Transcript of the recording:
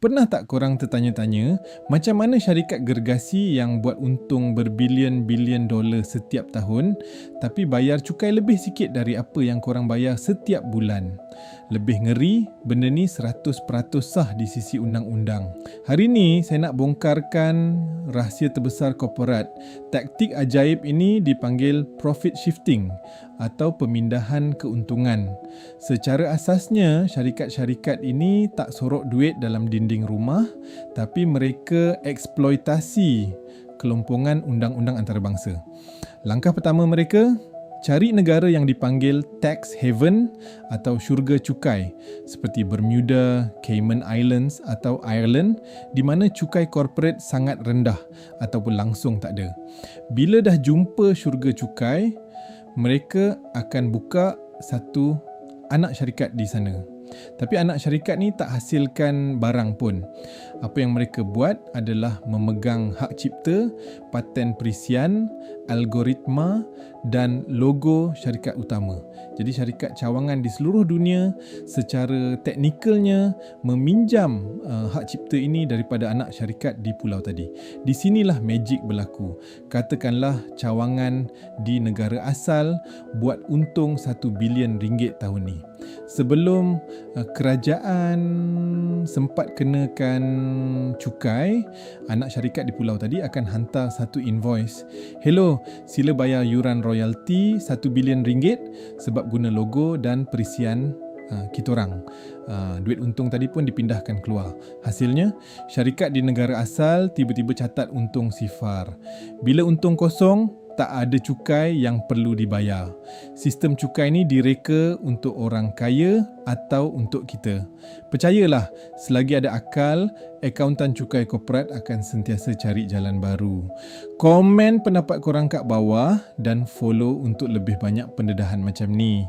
Pernah tak korang tertanya-tanya macam mana syarikat gergasi yang buat untung berbilion-bilion dolar setiap tahun tapi bayar cukai lebih sikit dari apa yang korang bayar setiap bulan? Lebih ngeri, benda ni 100% sah di sisi undang-undang. Hari ni saya nak bongkarkan rahsia terbesar korporat. Taktik ajaib ini dipanggil profit shifting atau pemindahan keuntungan. Secara asasnya, syarikat-syarikat ini tak sorok duit dalam dinding rumah, tapi mereka eksploitasi kelompongan undang-undang antarabangsa. Langkah pertama mereka, cari negara yang dipanggil tax haven atau syurga cukai seperti Bermuda, Cayman Islands atau Ireland di mana cukai korporat sangat rendah ataupun langsung tak ada. Bila dah jumpa syurga cukai, mereka akan buka satu anak syarikat di sana. Tapi anak syarikat ni tak hasilkan barang pun. Apa yang mereka buat adalah memegang hak cipta, paten perisian, algoritma dan logo syarikat utama. Jadi syarikat cawangan di seluruh dunia secara teknikalnya meminjam hak cipta ini daripada anak syarikat di pulau tadi. Di sinilah magic berlaku. Katakanlah cawangan di negara asal buat untung 1 bilion ringgit tahun ni. Sebelum kerajaan sempat kenakan cukai, anak syarikat di pulau tadi akan hantar satu invoice. Hello, sila bayar yuran royalty 1 bilion ringgit sebab guna logo dan perisian kita orang. Duit untung tadi pun dipindahkan keluar. Hasilnya, syarikat di negara asal tiba-tiba catat untung sifar. Bila untung kosong, tak ada cukai yang perlu dibayar. Sistem cukai ni direka untuk orang kaya atau untuk kita. Percayalah, selagi ada akal, akauntan cukai korporat akan sentiasa cari jalan baru. Komen pendapat korang kat bawah dan follow untuk lebih banyak pendedahan macam ni.